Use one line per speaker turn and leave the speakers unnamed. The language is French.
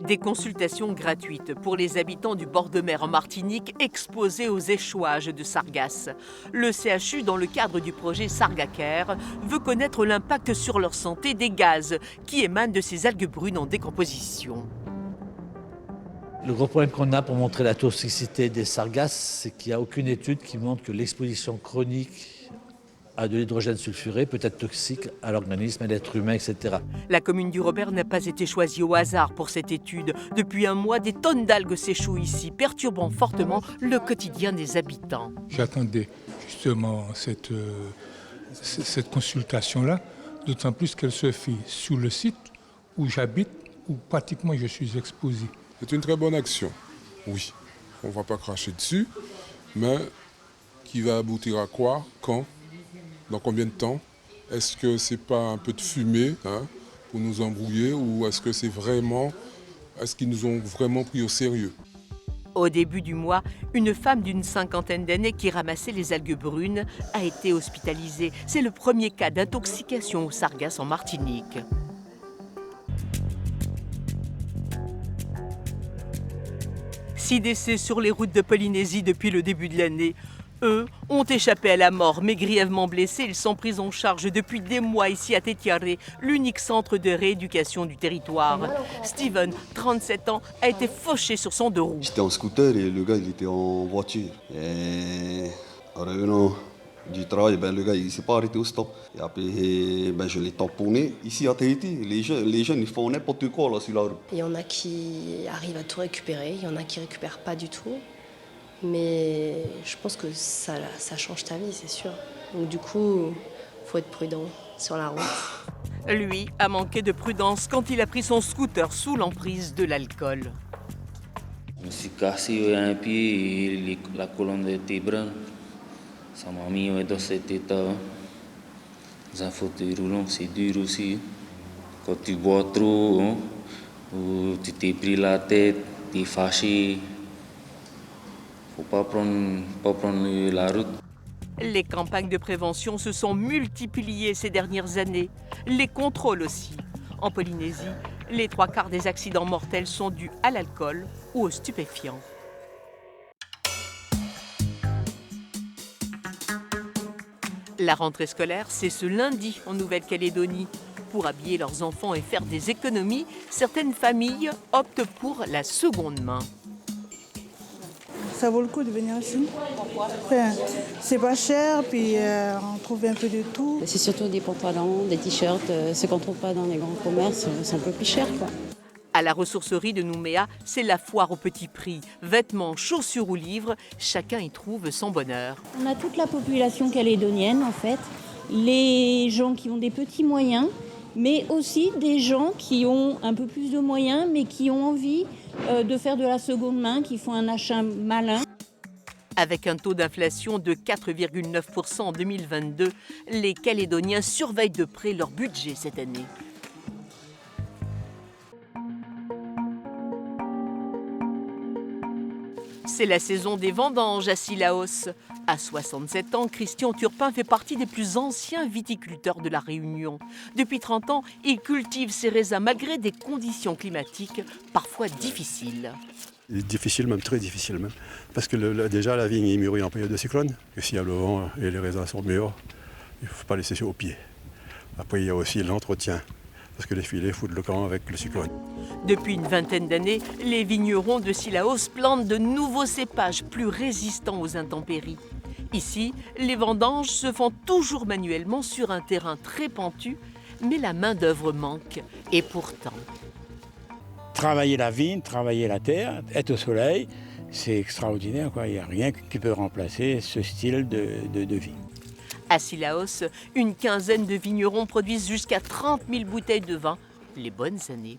Des consultations gratuites pour les habitants du bord de mer en Martinique exposés aux échouages de sargasses. Le CHU, dans le cadre du projet Sargacare, veut connaître l'impact sur leur santé des gaz qui émanent de ces algues brunes en décomposition.
Le gros problème qu'on a pour montrer la toxicité des sargasses, c'est qu'il n'y a aucune étude qui montre que l'exposition chronique à de l'hydrogène sulfuré peut être toxique à l'organisme, à l'être humain, etc.
La commune du Robert n'a pas été choisie au hasard pour cette étude. Depuis un mois, des tonnes d'algues s'échouent ici, perturbant fortement le quotidien des habitants.
J'attendais justement cette consultation-là, d'autant plus qu'elle se fait sur le site où j'habite, où pratiquement je suis exposé.
C'est une très bonne action, oui. On ne va pas cracher dessus, mais qui va aboutir à quoi, quand, dans combien de temps? Est-ce que c'est pas un peu de fumée pour nous embrouiller ou est-ce que est-ce qu'ils nous ont vraiment pris au sérieux?
Au début du mois, une femme d'une 50aine d'années qui ramassait les algues brunes a été hospitalisée. C'est le premier cas d'intoxication aux sargasses en Martinique. Six décès sur les routes de Polynésie depuis le début de l'année. Eux ont échappé à la mort, mais grièvement blessés, ils sont pris en charge depuis des mois ici à Tétiaré, l'unique centre de rééducation du territoire. Steven, 37 ans, a été fauché sur son deux roues.
J'étais en scooter et le gars il était en voiture. Et en revenant du travail, le gars il ne s'est pas arrêté au stop. Et après je l'ai tamponné. Ici à Tahiti, les jeunes ils font n'importe quoi là sur la route.
Il y en a qui arrivent à tout récupérer, il y en a qui ne récupèrent pas du tout. Mais je pense que ça change ta vie, c'est sûr. Donc du coup, il faut être prudent sur la route.
Lui a manqué de prudence quand il a pris son scooter sous l'emprise de l'alcool.
Je me suis cassé un pied et la colonne vertébrale. Ça m'a mis dans cet état. Dans un fauteuil roulant, c'est dur aussi. Quand tu bois trop, ou tu t'es pris la tête, tu es fâché. Faut pas prendre la route.
Les campagnes de prévention se sont multipliées ces dernières années. Les contrôles aussi. En Polynésie, les 3/4 des accidents mortels sont dus à l'alcool ou aux stupéfiants. La rentrée scolaire, c'est ce lundi en Nouvelle-Calédonie. Pour habiller leurs enfants et faire des économies, certaines familles optent pour la seconde main.
Ça vaut le coup de venir ici. Pourquoi? C'est pas cher, puis on trouve un peu de tout.
C'est surtout des pantalons, des t-shirts, ce qu'on ne trouve pas dans les grands commerces, c'est un peu plus cher, quoi.
À la ressourcerie de Nouméa, c'est la foire au petit prix. Vêtements, chaussures ou livres, chacun y trouve son bonheur.
On a toute la population calédonienne, en fait. Les gens qui ont des petits moyens, mais aussi des gens qui ont un peu plus de moyens, mais qui ont envie de faire de la seconde main, qui font un achat malin.
Avec un taux d'inflation de 4,9% en 2022, les Calédoniens surveillent de près leur budget cette année. C'est la saison des vendanges à Sillaos. À 67 ans, Christian Turpin fait partie des plus anciens viticulteurs de la Réunion. Depuis 30 ans, il cultive ses raisins malgré des conditions climatiques parfois difficiles.
Difficile, même très difficile même. Parce que déjà la vigne est mûrie en période de cyclone. Et s'il y a le vent et les raisins sont mûrs, il ne faut pas les laisser au pied. Après il y a aussi l'entretien. Parce que les filets foutent le camp avec le cyclone.
Depuis une vingtaine d'années, les vignerons de Sillaos plantent de nouveaux cépages plus résistants aux intempéries. Ici, les vendanges se font toujours manuellement sur un terrain très pentu, mais la main-d'œuvre manque. Et pourtant...
Travailler la vigne, travailler la terre, être au soleil, c'est extraordinaire, quoi. Il n'y a rien qui peut remplacer ce style de vie.
À Sillaos, une quinzaine de vignerons produisent jusqu'à 30 000 bouteilles de vin, les bonnes années.